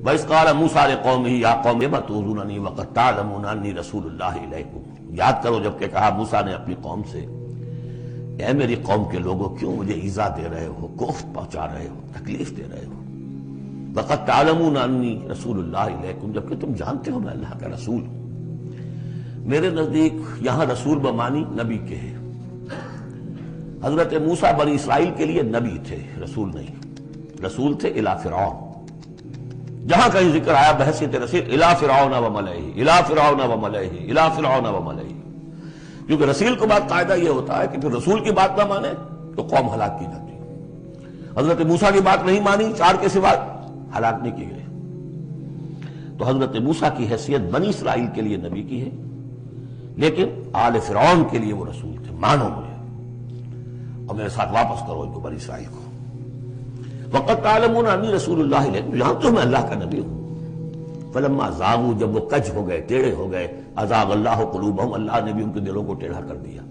وَإِذْ قَالَ مُوسَىٰ لِقَوْمِهِ يَا قَوْمِ لِمَ تُؤْذُونَنِي وَقَدْ تَعْلَمُونَ أَنِّي رَسُولُ اللَّهِ إِلَيْكُمْ۔ یاد کرو جب کہ کہا موسیٰ نے اپنی قوم سے، اے میری قوم کے لوگوں کیوں مجھے ایذا دے رہے ہو، کوفت پہنچا رہے ہو، تکلیف دے رہے ہو۔ وَقَدْ تَعْلَمُونَ أَنِّي رَسُولُ اللَّهِ إِلَيْكُمْ، جبکہ تم جانتے ہو میں اللہ کا رسول ہوں۔ میرے نزدیک یہاں رسول بمانی نبی کے ہے۔ حضرت موسیٰ بنی اسرائیل کے لیے نبی تھے، رسول نہیں۔ رسول تھے الی فرعون۔ جہاں کہیں ذکر آیا بحیثیت رسول الی فرعون وملئہ، الی فرعون وملئہ، الی فرعون وملئہ، کیونکہ رسول کے بعد قاعدہ یہ ہوتا ہے کہ پھر رسول کی بات نہ مانے تو قوم ہلاک کی جاتی ہے۔ حضرت موسیٰ کی بات نہیں مانی، 4 کے سوا ہلاک نہیں کی گئے۔ تو حضرت موسیٰ کی حیثیت بنی اسرائیل کے لیے نبی کی ہے، لیکن آل فرعون کے لیے وہ رسول تھے۔ مانو مجھے اور میرے ساتھ واپس کرو ان کو، بنی اسرائیل کو۔ وَقَدْ تَعْلَمُونَ أَنِّي رَسُولُ اللَّهِ إِلَيْكُمْ، جانتے ہو میں اللہ کا نبی ہوں۔ فَلَمَّا زَاغُوا، جب وہ کج ہو گئے، ٹیڑھے ہو گئے، أَزَاغَ اللَّهُ قُلُوبَهُمْ، اللہ نے بھی ان کے دلوں کو ٹیڑھا کر دیا۔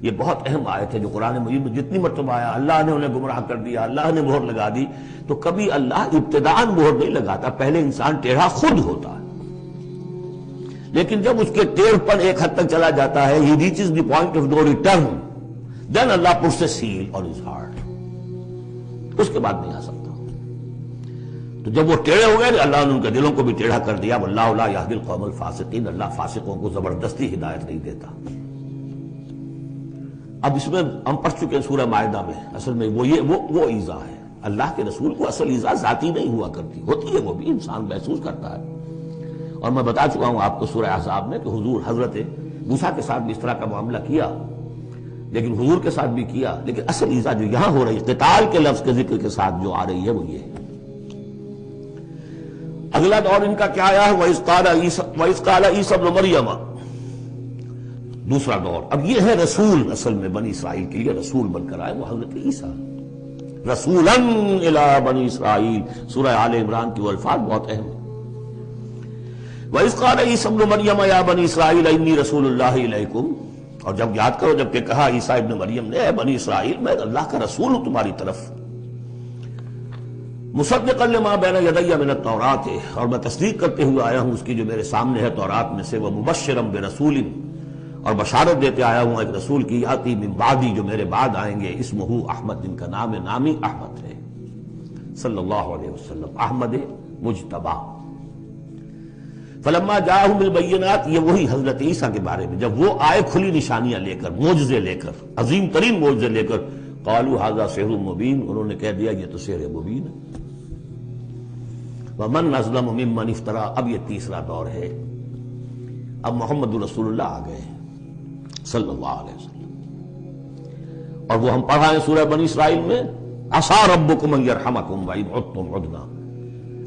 یہ بہت اہم آیت ہے جو قرآن مجید میں جتنی مرتبہ آیا اللہ نے انہیں گمراہ کر دیا، اللہ نے مہر لگا دی، تو کبھی اللہ ابتداءً مہر نہیں لگاتا، پہلے انسان ٹیڑھا خود ہوتا ہے، لیکن جب اس کے ٹیڑھ پن ایک حد تک چلا جاتا ہے، he reaches the point of no return, then Allah puts a seal on his heart، اس کے بعد نہیں آ سکتا۔ تو جب وہ ٹیڑھے ہو گئے اللہ نے ان کے دلوں کو بھی ٹیڑھا کر دیا۔ واللہ لا یہدی القوم الفاسقین، اللہ فاسقوں کو زبردستی ہدایت نہیں دیتا۔ اب اس میں ہم پڑھ چکے ہیں سورہ مائدہ میں، اصل میں وہ ایذا ہے۔ اللہ کے رسول کو اصل ایذا ذاتی نہیں ہوا کرتی، ہوتی ہے وہ بھی، انسان محسوس کرتا ہے۔ اور میں بتا چکا ہوں آپ کو سورہ احزاب میں کہ حضور حضرت موسیٰ کے ساتھ بھی اس طرح کا معاملہ کیا، لیکن حضور کے ساتھ بھی کیا، لیکن اصل ایذا جو یہاں ہو رہی ہے قتال کے لفظ کے ذکر کے ساتھ جو آ رہی ہے وہ یہ ہے۔ اگلا دور ان کا کیا آیا ہے؟ وَإِذْ قَالَ عِيسَى ابْنُ مَرْيَمَ، دوسرا دور۔ اب یہ ہے رسول، اصل میں بنی اسرائیل کے لیے رسول بن کر آئے وہ حضرت عیسیٰ، رسولاً الی بنی اسرائیل۔ سورہ آل عمران کی وہ الفاظ بہت اہم ہیں۔ وَإِذْ قَالَ عِيسَى ابْنُ مَرْيَمَ يَا بَنِي إِسْرَائِيلَ إِنِّي رَسُولُ اللَّهِ إِلَيْكُمْ، اور جب یاد کرو جب کہ کہا عیسیٰ ابن مریم نے، اے بنی اسرائیل میں اللہ کا رسول ہوں تمہاری طرف، مصدقا لما بین یدی من التوراۃ، اور میں تصدیق کرتے ہوئے آیا ہوں اس کی جو میرے سامنے ہے تورات میں سے، ومبشرا برسول، اور بشارت دیتے آیا ہوں ایک رسول کی، یاتی من بعدی، جو میرے بعد آئیں گے، اسمہ احمد، جن کا نامی احمد ہے، صلی اللہ علیہ وسلم، احمد مجتبی۔ فلما جاءہم بالبینات، یہ وہی حضرت عیسیٰ کے بارے میں جب وہ آئے کھلی نشانیاں لے کر، معجزے لے کر، عظیم ترین معجزے لے کر، قالوا ھذا سحر مبین، انہوں نے کہہ دیا یہ تو سحر مبین ہے۔ ومن اظلم ممن افترا، اب یہ تیسرا دور ہے، اب محمد رسول اللہ آ گئے صلی اللہ علیہ وسلم، اور وہ ہم پڑھا ہے سورہ بنی اسرائیل میں، عسیٰ ربکم ان یرحمکم وان عدتم عدنا،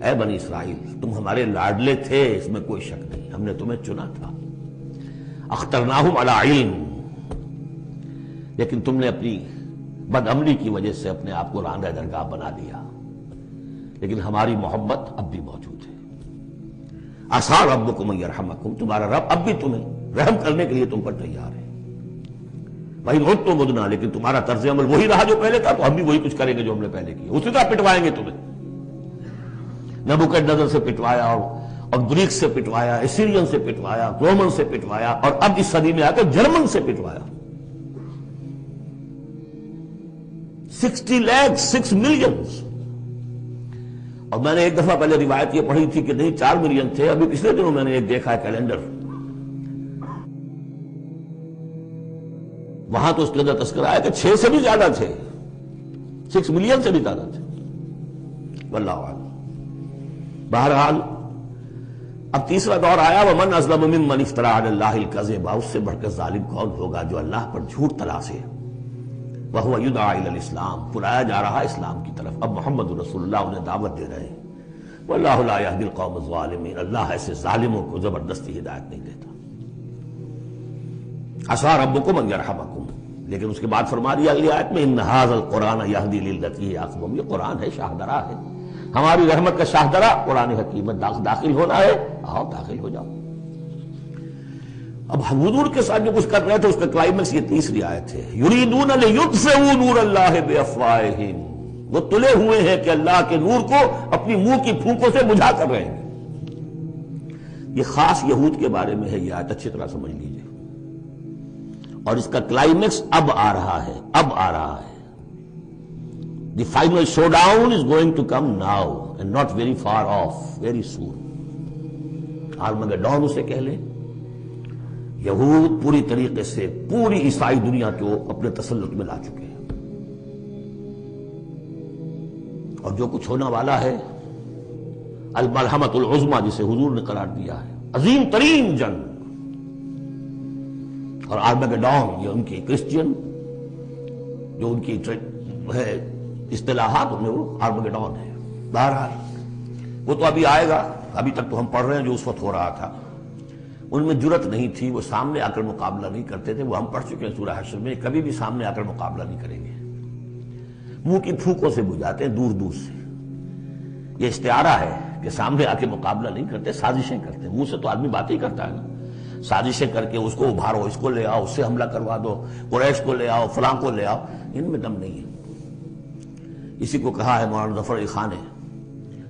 اے بنی اسرائیل تم ہمارے لاڈلے تھے، اس میں کوئی شک نہیں، ہم نے تمہیں چنا تھا، اخترناہم علی علم، لیکن تم نے اپنی بد عملی کی وجہ سے اپنے آپ کو راندہ درگاہ بنا لیا، لیکن ہماری محبت اب بھی موجود ہے۔ عسیٰ ربکم ان یرحمکم، تمہارا رب اب بھی تمہیں رحم کرنے کے لیے تم پر تیار ہے، وَإِنْ عُدْتُمْ عُدْنَا، لیکن تمہارا طرز عمل وہی رہا جو پہلے تھا، تو ہم بھی وہی کچھ کریں گے جو ہم نے پہلے کیا، اسی طرح پٹوائیں گے تمہیں۔ نبوکدنضر سے پٹوایا، اور گریک سے پٹوایا، اسیرین سے پٹوایا، رومن سے پٹوایا، اور اب اس صدی میں آ کر جرمن سے پٹوایا۔ 60 لاکھ 6 ملین، اور میں نے ایک دفعہ پہلے روایت یہ پڑھی تھی کہ نہیں 4 ملین تھے، ابھی پچھلے دنوں میں نے ایک دیکھا ہے کیلنڈر، وہاں تو اس کے اندر تذکرہ آیا کہ 6 سے بھی زیادہ تھے، 6 ملین سے بھی زیادہ تھے، واللہ اعلم۔ بہرحال اب تیسرا دور آیا، ومن اظلم ممن افترى علی اللہ الکذب، اس سے بڑھ کر ظالم کون ہوگا جو اللہ پر جھوٹ تلاسے، وہو یدعی الی الاسلام، بلایا جا رہا اسلام کی طرف، اب محمد رسول اللہ انہیں دعوت دے رہے ہیں۔ واللہ لا یہدی القوم الظالمین، اللہ ایسے ظالموں کو زبردستی ہدایت نہیں دیتا۔ عسیٰ ربکم ان یرحمکم، لیکن اس کے بعد فرما دیا اگلی آیت میں، ان ھذا القرآن یہدی للتی ہی اقوم، یہ قرآن ہے، شاہدرا ہے، ہماری رحمت کا شاہدرا قرآن حکیم، داخل ہونا ہے، آؤ داخل ہو جاؤ۔ اب حضور کے ساتھ جو کچھ کر رہے تھے اس کا کلائمیکس یہ تیسری آیت ہے، یریدون لیطفئوا نور اللہ بافواہہم، وہ تلے ہوئے ہیں کہ اللہ کے نور کو اپنی منہ کی پھونکوں سے بجھا کر رہیں گے. یہ خاص یہود کے بارے میں ہے یہ آیت، اچھی طرح سمجھ لیجیے. اور اس کا کلائمیکس اب آ رہا ہے. The final showdown is going to come now and not very far off, very soon. Armageddon اسے کہہ لیں. یہود پوری طریقے سے پوری عیسائی دنیا کو اپنے تسلط میں لا چکے ہیں، اور جو کچھ ہونے والا ہے الملحمۃ العظمیٰ جسے حضور نے قرار دیا ہے، عظیم ترین جنگ. اور آرمگڈون یہ ان کی کرسچین جو ان کی ہے اصطلاحات میں وہ آرمگڈون ہے. بہرحال وہ تو ابھی آئے گا. ابھی تک تو ہم پڑھ رہے ہیں جو اس وقت ہو رہا تھا. ان میں جرت نہیں تھی، وہ سامنے آ کر مقابلہ نہیں کرتے تھے. وہ ہم پڑھ چکے ہیں سورہ حشر میں، کبھی بھی سامنے آ کر مقابلہ نہیں کریں گے. منہ کی پھونکوں سے بجھاتے ہیں دور دور سے. یہ استعارہ ہے کہ سامنے آ کے مقابلہ نہیں کرتے، سازشیں کرتے ہیں. منہ سے تو آدمی بات ہی کرتا ہے نا، سازشیں کر کے اس کو ابھارو، اس کو لے آؤ، اس سے حملہ کروا دو، قریش کو لے آؤ، فلاں کو لے آؤ. ان میں دم نہیں ہے. اسی کو کہا ہے مولانا ظفر علی خان نے،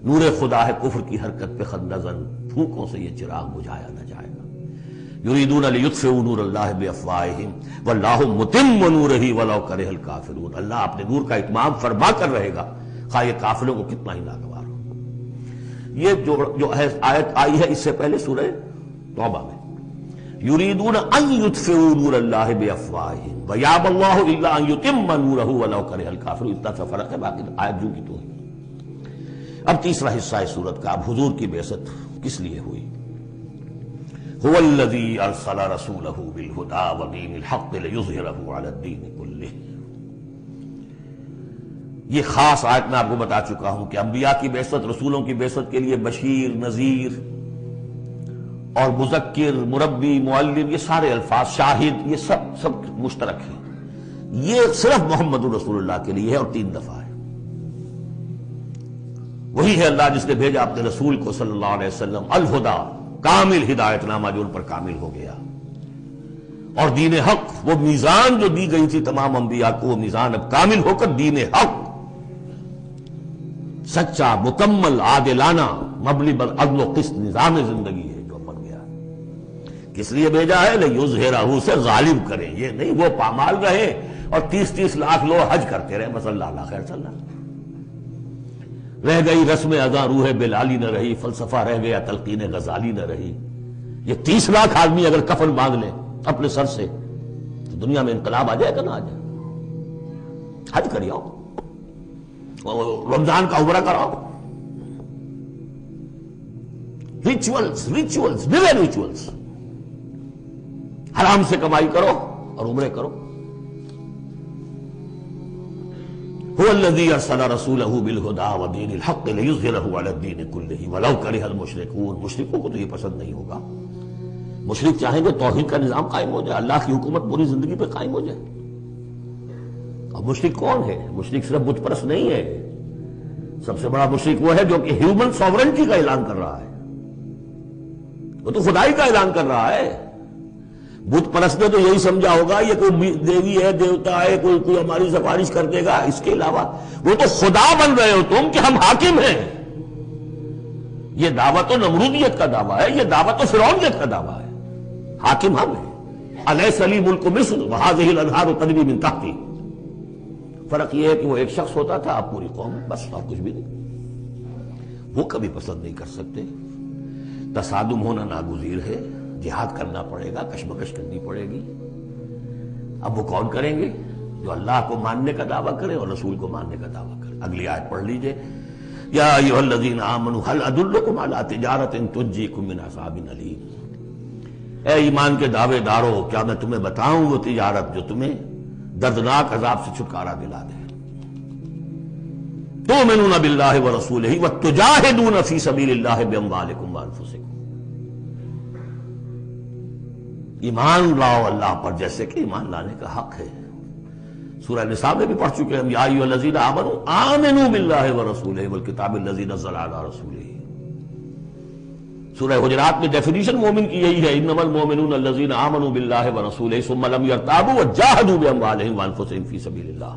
نور خدا ہے کفر کی حرکت پہ خندہ زن، پھونکوں سے یہ چراغ بجھایا نہ جائے گا. یریدون لیطفئوا نور اللہ بافواہہم واللہ متم نورہ ولو کرہ الکافرون. اللہ اپنے نور کا اتمام فرما کر رہے گا خواہ یہ کافروں کو کتنا ہی ناگوار ہو. یہ جو آیت آئی ہے اس سے پہلے سورہ توبہ میں، یریدون ان یطفئوا نور اللہ بافواہہم ویابی اللہ الا ان یتم نورہ ولو کرہ الکافرون. اتنا سا فرق ہے، باقی آیت جو کی تو ہے. اب تیسرا حصہ ہے سورت کا. اب حضور کی بعثت کس لیے ہوئی؟ هو الذی ارسل رسولہ بالہدی ودین الحق لیظہرہ علی الدین کلہ. یہ خاص آیت میں آپ کو بتا چکا ہوں کہ انبیاء کی بعثت، رسولوں کی بعثت کے لیے بشیر، نذیر اور مذکر، مربی، معلم، یہ سارے الفاظ، شاہد، یہ سب مشترک ہیں. یہ صرف محمد رسول اللہ کے لیے ہے اور 3 دفعہ ہے. وہی ہے اللہ جس نے بھیجا اپنے رسول کو صلی اللہ علیہ وسلم، الہدا، کامل ہدایت نامہ جو ان پر کامل ہو گیا، اور دین حق، وہ میزان جو دی گئی تھی تمام انبیاء کو، وہ میزان اب کامل ہو کر دین حق، سچا، مکمل، عادلانہ، مبنی بر عدل و قسط نظام زندگی ہے جو بن گیا. کس لیے بھیجا ہے؟ لیظہرہ، سے غالب کریں. یہ نہیں وہ پامال رہے اور 30 لاکھ لوگ حج کرتے رہے بس. اللہ خیر صلی اللہ. رہ گئی رسم ادا روح بلالی نہ رہی، فلسفہ رہ گیا تلقین غزالی نہ رہی. یہ 30 لاکھ آدمی اگر کفن باندھ لیں اپنے سر سے تو دنیا میں انقلاب آ جائے گا. نہ آ جائے. حج کری آؤ، رمضان کا عمرہ کراؤ. ریچولز، ریچولز، حرام سے کمائی کرو اور عمرے کرو. هو الذی ارسل رسولہ بالہدی ودین الحق لیظہرہ علی الدین کلہ ولو کرہ المشرکون. مشرکوں کو تو یہ پسند نہیں ہوگا. مشرک چاہیں گے توحید کا نظام قائم ہو جائے، اللہ کی حکومت پوری زندگی پہ قائم ہو جائے. اور مشرک کون ہے؟ مشرک صرف بت پرست نہیں ہے. سب سے بڑا مشرک وہ ہے جو کہ ہیومن سوورنٹی کا اعلان کر رہا ہے. وہ تو خدائی کا اعلان کر رہا ہے. بت پرست نے تو یہی سمجھا ہوگا یہ کوئی دیوی ہے، دیوتا ہے، کوئی ہماری سفارش کر دے گا. اس کے علاوہ وہ تو خدا بن رہے ہو تم کہ ہم حاکم ہیں. یہ دعویٰ تو نمرودیت کا دعویٰ ہے، یہ دعویٰ تو فرعونیت کا دعویٰ ہے. حاکم ہم ہیں. الیس لی ملک مصر وہذہ الانہار تجری من تحتی. فرق یہ ہے کہ وہ ایک شخص ہوتا تھا، آپ پوری قوم، بس اور کچھ بھی نہیں. وہ کبھی پسند نہیں کر سکتے. تصادم ہونا ناگزیر ہے. جہاد کرنا پڑے گا، کشمکش کرنی پڑے گی. اب وہ کون کریں گے؟ جو اللہ کو ماننے کا دعویٰ کرے اور رسول کو ماننے کا دعویٰ کرے. اگلی آیت پڑھ لیجئے. یا ایھا الذین آمنوا هل ادلکم علی تجارۃ تنجیکم من عذاب الیم. اے ایمان کے دعوے دارو، کیا میں تمہیں بتاؤں وہ تجارت جو تمہیں دردناک عذاب سے چھٹکارا دلا دے. تؤمنون باللہ ورسولہ وتجاہدون فی سبیل اللہ باموالکم وانفسکم. ایمان لاؤ اللہ پر جیسے کہ ایمان لانے کا حق ہے. سورہ نساء میں بھی پڑھ چکے ہیں ہم. یا ایھا الذین آمنوا آمنوا باللہ ورسولہ والکتاب الذی نزل علی رسولہ. سورہ حجرات میں ڈیفینیشن مومن کی یہی ہے، انما المؤمنون الذین آمنوا باللہ ورسولہ ثم لم یرتابوا وجاہدوا باموالہم وانفسہم فی سبیل اللہ.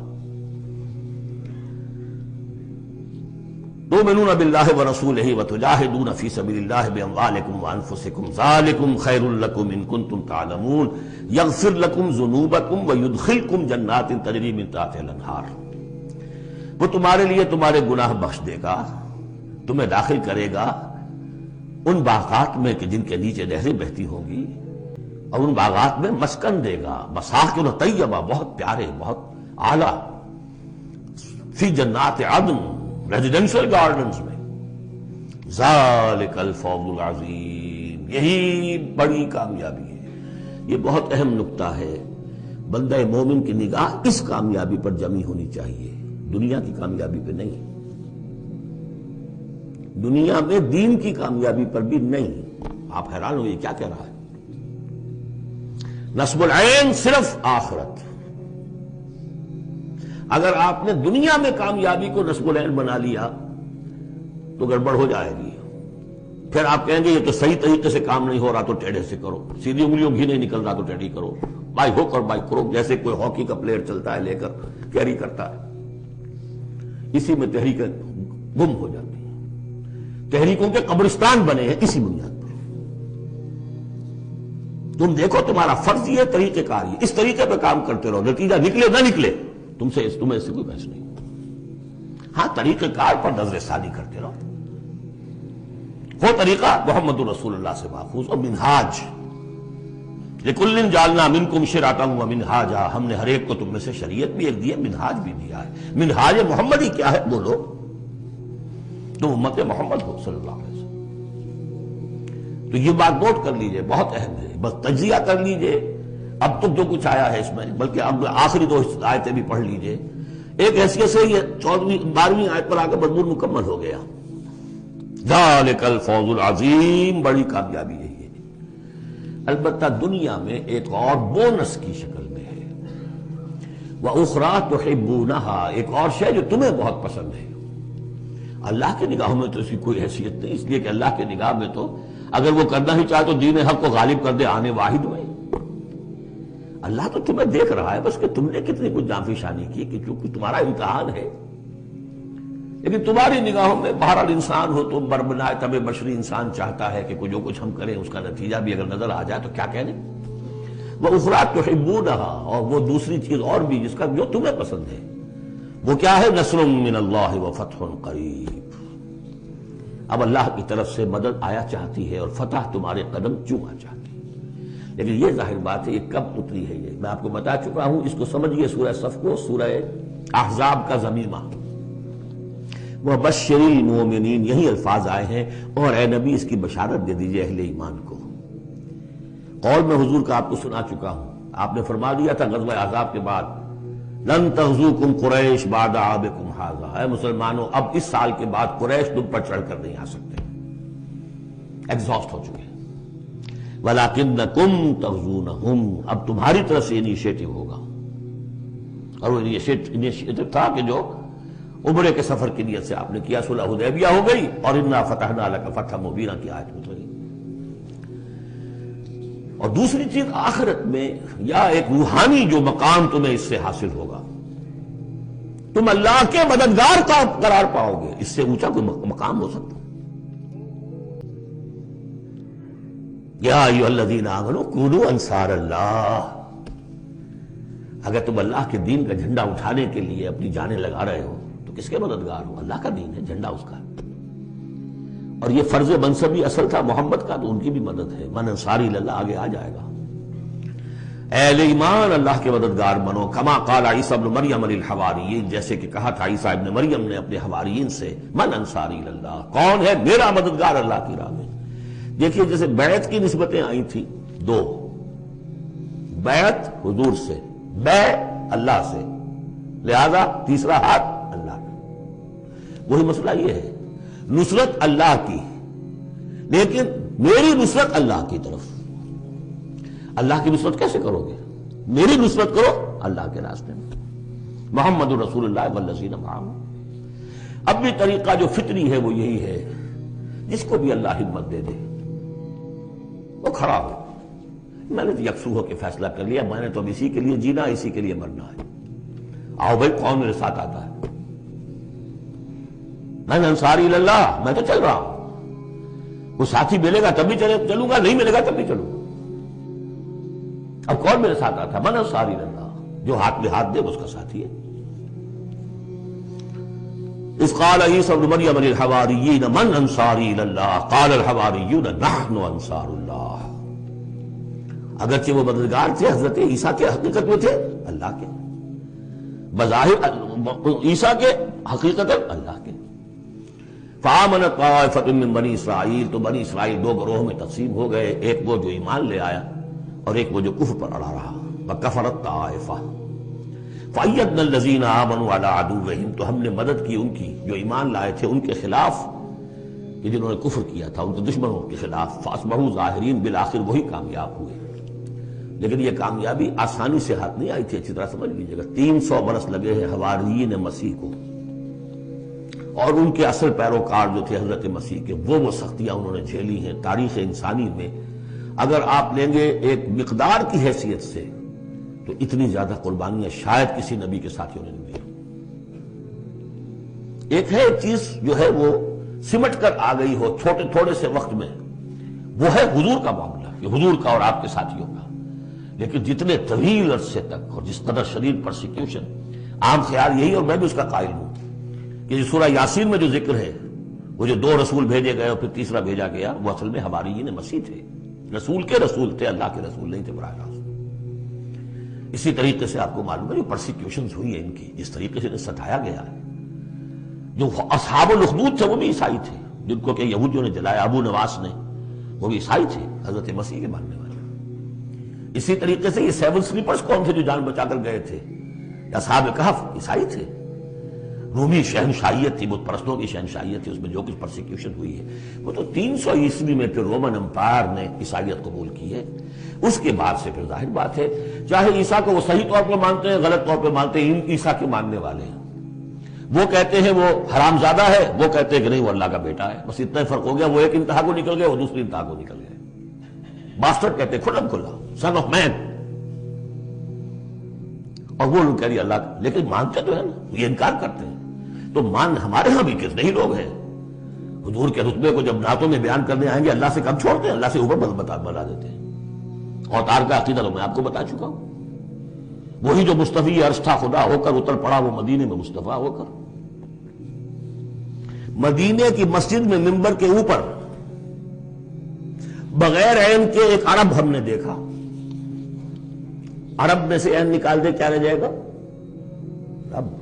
تؤمنون باللہ ورسولہ وتجاہدون فی سبیل اللہ باموالکم وانفسکم ذالکم خیر لکم ان کنتم تعلمون یغفر لکم ذنوبکم ویدخلکم جنات تجری من تحتہا الانہار۔ وہ تمہارے لیے تمہارے گناہ بخش دے گا، تمہیں داخل کرے گا ان باغات میں کہ جن کے نیچے نہریں بہتی ہوں گی، اور ان باغات میں مسکن دے گا، مساکن طیبہ، بہت پیارے، بہت اعلیٰ، فی جنات عدن، ریزیڈینشل گارڈنز میں۔ ذالک الفوز العظیم، یہی بڑی کامیابی ہے۔ یہ بہت اہم نکتہ ہے، بندہ مومن کی نگاہ اس کامیابی پر جمی ہونی چاہیے، دنیا کی کامیابی پہ نہیں، دنیا میں دین کی کامیابی پر بھی نہیں۔ آپ حیران ہو یہ کیا کہہ رہا ہے؟ نصب العین صرف آخرت۔ اگر آپ نے دنیا میں کامیابی کو نصب العین بنا لیا تو گڑبڑ ہو جائے گی، پھر آپ کہیں گے یہ تو صحیح طریقے سے کام نہیں ہو رہا تو ٹیڑھے سے کرو، سیدھی انگلیوں گھی نہیں نکل رہا تو ٹیڑھی کرو، بائی ہوک اور بائی کروک، جیسے کوئی ہاکی کا پلیئر چلتا ہے لے کر کیری کرتا ہے، اسی میں تحریکیں گم ہو جاتی ہیں، تحریکوں کے قبرستان بنے ہیں اسی بنیاد پر۔ تم دیکھو تمہارا فرض یہ طریقہ کار یہ، اس طریقے پہ کام کرتے رہو، نتیجہ نکلے نہ نکلے تمہیں اس سے کوئی بحث نہیں۔ ہاں طریقہ کار پر نظر ثانی کرتے رہو، وہ طریقہ محمد رسول اللہ سے ماخوذ، اور منہاج لِكُلٍّ جَعَلْنَا مِنْكُمْ شِرْعَةً وَمِنْهَاجًا، ہم نے ہر ایک کو تم میں سے شریعت بھی ایک دی ہے، منہاج بھی دیا ہے۔ منہاج محمدی کیا ہے بولو؟ تم امت محمد ہو صلی اللہ علیہ وسلم۔ تو یہ بات نوٹ کر لیجئے، بہت اہم ہے، بس تجزیہ کر لیجئے اب تک جو کچھ آیا ہے اس میں، بلکہ اب آخری دو آیتیں بھی پڑھ لیجئے، ایک حیثیت سے یہ 12ویں آیت پر آگے مضمون مکمل ہو گیا۔ ذالک الفوز العظیم، بڑی کامیابی ہے یہ۔ البتہ دنیا میں ایک اور بونس کی شکل میں ہے، وَأُخْرَىٰ تُحِبُّونَهَا، ایک اور شے جو تمہیں بہت پسند ہے۔ اللہ کی نگاہوں میں تو اس کی کوئی حیثیت نہیں، اس لیے کہ اللہ کی نگاہ میں تو اگر وہ کرنا ہی چاہے تو دین حق کو غالب کر دے آنے واحد میں۔ اللہ تو تمہیں دیکھ رہا ہے بس کہ تم نے کتنی کچھ جانفی شانی کی، کہ چونکہ تمہارا امتحان ہے، لیکن تمہاری نگاہوں میں بہرحال انسان ہو تم، بربنائے طبع بشری انسان چاہتا ہے کہ جو کچھ ہم کریں اس کا نتیجہ بھی اگر نظر آ جائے تو کیا کہنے۔ وَأُخْرَىٰ تُحِبُّونَهَا، اور وہ دوسری چیز اور بھی جس کا جو تمہیں پسند ہے، وہ کیا ہے؟ نصر من اللہ وفتح قریب، اب اللہ کی طرف سے مدد آیا چاہتی ہے اور فتح تمہارے قدم چوما چاہتی ہے۔ لیکن یہ ظاہر بات ہے یہ کب اتری ہے، یہ میں آپ کو بتا چکا ہوں، اس کو سمجھیے سورہ صف کو، سورہ احزاب کا ضمیمہ، وَبَشِّرِ الْمُؤْمِنِينَ، یہی الفاظ آئے ہیں، اور اے نبی اس کی بشارت دے دیجئے اہل ایمان کو۔ قول میں حضور کا آپ کو سنا چکا ہوں، آپ نے فرما دیا تھا غزوہ احزاب کے بعد، لن تغزوکم قریش بعد عامکم ھذا، اے مسلمانوں اب اس سال کے بعد قریش تم پر چڑھ کر نہیں آ سکتے، ایگزاسٹ ہو چکے، وَلَٰكِنَّکُمْ تَغْزُونَہُمْ، اب تمہاری طرف سے انیشیٹو ہوگا، اور وہ انیشیٹو تھا کہ جو عمرے کے سفر کی نیت سے آپ نے کیا، صلح حدیبیہ ہو گئی، اور اِنَّا فَتَحْنَا لَكَ فَتْحًا مُبِينًا کی آیت اتری۔ اور دوسری چیز آخرت میں یا ایک روحانی جو مقام تمہیں اس سے حاصل ہوگا، تم اللہ کے مددگار کا قرار پاؤ گے، اس سے اونچا کوئی مقام ہو سکتا؟ یا ایھا الذین آمنوا کونوا انصار اللہ، اگر تم اللہ کے دین کا جھنڈا اٹھانے کے لیے اپنی جانیں لگا رہے ہو تو کس کے مددگار ہو؟ اللہ کا دین ہے، جھنڈا اس کا ہے، اور یہ فرض منصبی اصل تھا محمد کا، تو ان کی بھی مدد ہے، من انصاری اللہ آگے آ جائے گا۔ اہل ایمان اللہ کے مددگار بنو، کما قال عیسیٰ ابن مریم للحواریین، جیسے کہ کہا تھا عیسیٰ ابن مریم نے اپنے حواریین سے، من انصاری اللہ، کون ہے میرا مددگار اللہ کی راہ میں۔ دیکھیے جیسے بیعت کی نسبتیں آئی تھیں دو، بیعت حضور سے، بے اللہ سے، لہذا تیسرا ہاتھ اللہ کا۔ وہی مسئلہ یہ ہے، نصرت اللہ کی، لیکن میری نصرت اللہ کی طرف۔ اللہ کی نصرت کیسے کرو گے؟ میری نصرت کرو اللہ کے راستے میں، محمد رسول اللہ والذین معہ۔ اب بھی طریقہ جو فطری ہے وہ یہی ہے، جس کو بھی اللہ ہمت دے دے وہ کھڑا ہو۔ میں نے تو یکسو ہو کے فیصلہ کر لیا، میں نے تو اب اسی کے لیے جینا، اسی کے لیے مرنا ہے، آؤ بھائی کون میرے ساتھ آتا ہے؟ من انصاری اللہ، میں تو چل رہا ہوں، وہ ساتھی ملے گا تب بھی چلوں گا، نہیں ملے گا تب بھی چلوں گا۔ اب کون میرے ساتھ آتا؟ من انصاری اللہ، جو ہاتھ میں ہاتھ دے اس کا ساتھی ہے۔ اذ قال عیسی ابن مریم للحواریین من انصاری اللہ قال الحواریون نحن انصار اللہ۔ اگرچہ وہ مددگار تھے حضرت عیسیٰ کے، حقیقت میں تھے اللہ کے، بظاہر عیسیٰ کے، حقیقت اللہ کے۔ فآمنت طائفۃ من بنی اسرائیل، تو بنی اسرائیل دو گروہ میں تقسیم ہو گئے، ایک وہ جو ایمان لے آیا اور ایک وہ جو کفر پر اڑا رہا۔ وکفرت طائفہ فأیدنا الذین آمنوا علی عدوہم، تو ہم نے مدد کی ان کی جو ایمان لائے تھے ان کے خلاف، کہ جنہوں نے کفر کیا تھا ان کے دشمنوں کے خلاف۔ فاصبحوا ظاہرین، بالآخر وہی کامیاب ہوئے۔ لیکن یہ کامیابی آسانی سے ہاتھ نہیں آئی تھی، اچھی طرح سمجھ لیجیے گا۔ 300 برس لگے ہیں حواریین مسیح کو، اور ان کے اصل پیروکار جو تھے حضرت مسیح کے، وہ سختیاں انہوں نے جھیلی ہیں۔ تاریخ انسانی میں اگر آپ لیں گے ایک مقدار کی حیثیت سے تو اتنی زیادہ قربانیاں شاید کسی نبی کے ساتھیوں نے نہیں دی۔ ایک ہے ایک چیز جو ہے وہ سمٹ کر آ گئی ہو چھوٹے تھوڑے سے وقت میں، وہ ہے حضور کا معاملہ، یہ حضور کا اور آپ کے ساتھیوں کا۔ لیکن جتنے طویل عرصے تک اور جس قدر شدید پرسیکیوشن، عام خیال یہی، اور میں بھی اس کا قائل ہوں، کہ سورہ یاسین میں جو ذکر ہے، وہ جو 2 رسول بھیجے گئے اور پھر تیسرا بھیجا گیا، وہ اصل میں حواریین مسیح تھے، رسول کے رسول تھے، اللہ کے رسول نہیں تھے براہ راست۔ اسی طریقے سے آپ کو معلوم ہے جو پرسیکیوشنز ہوئی ہیں ان کی، جس طریقے سے انہیں ستایا گیا ہے، جو اصحاب الاخدود تھے وہ بھی عیسائی تھے، جن کو کہ یہودیوں نے جلایا، ابو نواس نے، وہ بھی عیسائی تھے، حضرت مسیح کے ماننے والے۔ اسی طریقے سے یہ 7 سلیپرز کون تھے جو جان بچا کر گئے تھے؟ اصحاب کہف عیسائی تھے۔ رومی شہنشاہیت تھی، بت پرستوں کی شہنشاہیت تھی، اس میں جو کچھ پرسیکیوشن ہوئی ہے وہ تو 300 عیسوی میں پھر رومن امپائر نے عیسائیت قبول کی ہے۔ اس کے بعد سے پھر ظاہر بات ہے، چاہے عیسیٰ کو وہ صحیح طور پر مانتے ہیں، غلط طور پہ مانتے ہیں، عیسیٰ کے ماننے والے ہیں، وہ کہتے ہیں وہ حرام زادہ ہے، وہ کہتے ہیں کہ نہیں وہ اللہ کا بیٹا ہے، بس اتنا ہی فرق ہو گیا، وہ ایک انتہا کو نکل گئے، وہ دوسری انتہا کو نکل گئے۔ باسٹرڈ کہتے ہیں کھلم کھلا، سن آف مین، اور وہ لوگ کہہ رہی اللہ کا، لیکن مانتے تو ہے نا، یہ انکار کرتے ہیں۔ تو مان ہمارے ہاں بھی کتنے ہی لوگ ہیں حضور کے رتبے کو جب نعتوں میں بیان کرنے آئیں گے، اللہ سے کم چھوڑتے ہیں، اللہ سے اوپر بنا دیتے ہیں۔ اوتار کا عقیدہ تو میں آپ کو بتا چکا ہوں، وہی جو مصطفی عرش تھا خدا ہو کر اتر پڑا وہ مدینے میں مصطفیٰ ہو کر۔ مدینے کی مسجد میں منبر کے اوپر بغیر عین کے ایک عرب ہم نے دیکھا، عرب میں سے عین نکال دے کیا رہ جائے گا؟ رب۔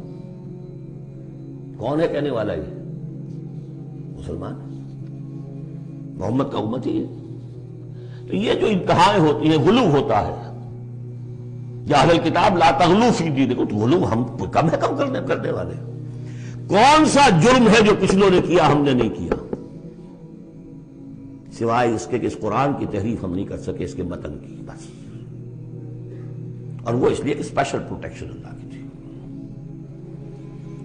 کون ہے کہنے والا؟ یہ مسلمان، محمد کا امت ہی ہے۔ تو یہ جو انتہائیں ہوتی ہیں، غلو ہوتا ہے، یا اہل الکتاب لا تغلو فی دینکم، تو غلو ہم کم ہے کم کرنے والے۔ کون سا جرم ہے جو پچھلوں نے کیا ہم نے نہیں کیا، سوائے اس کے کہ اس قرآن کی تحریف ہم نہیں کر سکے، اس کے متن کی، بس۔ اور وہ اس لیے کہ اسپیشل پروٹیکشن اللہ کی تھی۔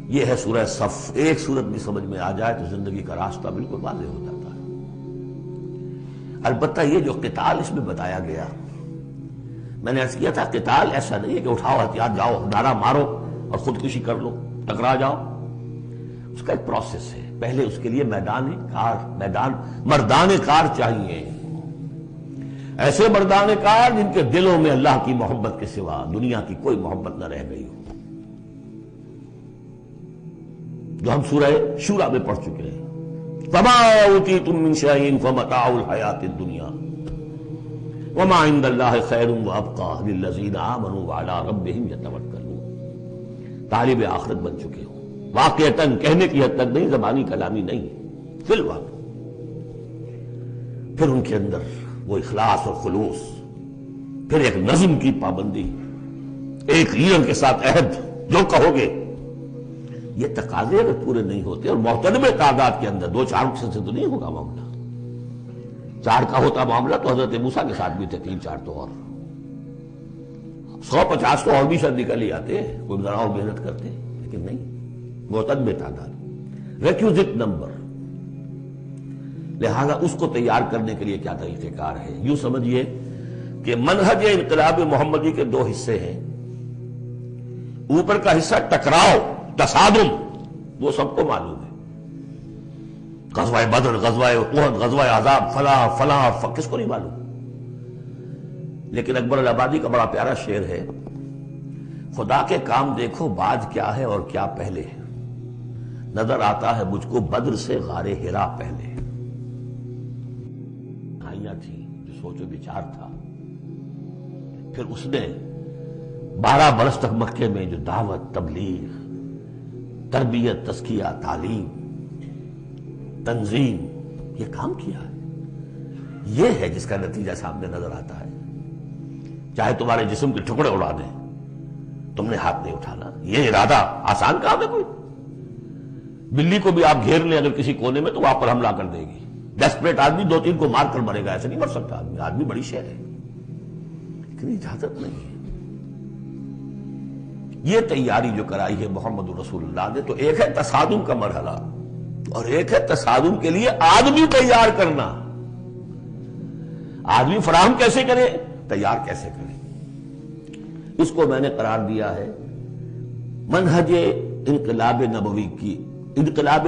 یہ ہے سورہ صف۔ ایک سورت بھی سمجھ میں آ جائے تو زندگی کا راستہ بالکل واضح ہو جاتا ہے۔ البتہ یہ جو قتال اس میں بتایا گیا، میں نے عرض کیا تھا قتال ایسا نہیں ہے کہ اٹھاؤ ہتھیار جاؤ نعرہ مارو اور خودکشی کر لو، ٹکرا جاؤ۔ اس کا ایک پروسیس ہے، پہلے اس کے لیے مردان کار چاہیے، ایسے مردان کار جن کے دلوں میں اللہ کی محبت کے سوا دنیا کی کوئی محبت نہ رہ گئی ہو، جو ہم سورہ شورى میں پڑھ چکے ہیں۔ فما اوتیتم من شیء فمتاع الحیاۃ الدنیا وما عند اللہ خیر وابقى للذین آمنوا وعلی ربہم یتوکلون۔ طالب آخرت بن چکے ہو، واقعتاً کہنے کی حد تک نہیں، زبانی کلامی نہیں، فی الواقع۔ پھر ان کے اندر وہ اخلاص اور خلوص، پھر ایک نظم کی پابندی، ایک لیڈر کے ساتھ عہد، جو کہو گے۔ یہ تقاضے اگر پورے نہیں ہوتے، اور محترم تعداد کے اندر 2-4 سے تو نہیں ہوگا معاملہ۔ 4 کا ہوتا معاملہ تو حضرت موسیٰ کے ساتھ بھی تھے، 3-4 تو اور 150 تو اور بھی شاید نکل ہی آتے، کوئی ذرا اور محنت کرتے، لیکن نہیں، محترم تعداد، ریکوزٹ نمبر۔ لہذا اس کو تیار کرنے کے لیے کیا طریقہ کار ہے؟ یوں سمجھیے کہ منہج انقلاب محمدی کے 2 حصے ہیں۔ اوپر کا حصہ ٹکراؤ، تصادم، وہ سب کو معلوم ہے، غزوہ بدر، غزوہ احد، غزوہ احزاب، فلاں فلاں کس کو نہیں معلوم؟ لیکن اکبر الآبادی کا بڑا پیارا شعر ہے، خدا کے کام دیکھو بعد کیا ہے اور کیا پہلے ہے، نظر آتا ہے مجھ کو بدر سے غار ہرا پہلے۔ کہانیاں تھی، جو سوچ و بچار تھا، پھر اس نے 12 برس تک مکے میں جو دعوت، تبلیغ، تربیت، تزکیہ، تعلیم، تنظیم، یہ کام کیا ہے۔ یہ ہے جس کا نتیجہ سامنے نظر آتا ہے۔ چاہے تمہارے جسم کے ٹکڑے اڑا دیں، تم نے ہاتھ نہیں اٹھانا۔ یہ ارادہ آسان کام ہے کوئی؟ بلی کو بھی آپ گھیر لیں اگر کسی کونے میں تو وہ آپ پر حملہ کر دے گی۔ ڈیسپریٹ آدمی 2-3 کو مار کر مرے گا، ایسے نہیں مر سکتا آدمی۔ آدمی بڑی شے ہے، لیکن اجازت نہیں ہے۔ یہ تیاری جو کرائی ہے محمد رسول اللہ نے، تو ایک ہے تصادم کا مرحلہ اور ایک ہے تصادم کے لیے آدمی تیار کرنا۔ آدمی فراہم کیسے کرے، تیار کیسے کرے؟ اس کو میں نے قرار دیا ہے منہج انقلاب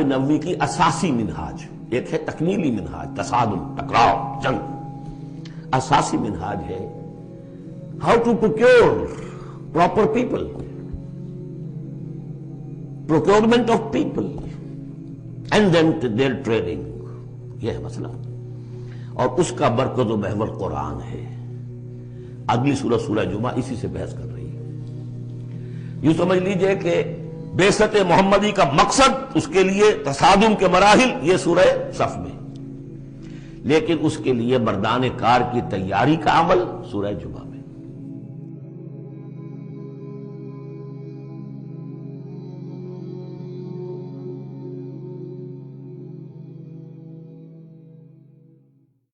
نبوی کی اساسی منہاج۔ ایک ہے تکمیلی منہاج، تصادم، ٹکراؤ، جنگ۔ اساسی منہاج ہے how to procure proper people, procurement of people and then their training. یہ ہے مسئلہ، اور اس کا مرکز و محور قرآن ہے۔ اگلی سورہ، سورہ جمعہ، اسی سے بحث کر رہی ہے۔ یوں سمجھ لیجئے کہ بعثت محمدی کا مقصد، اس کے لیے تصادم کے مراحل، یہ سورہ صف میں، لیکن اس کے لیے مردان کار کی تیاری کا عمل سورہ جمعہ میں۔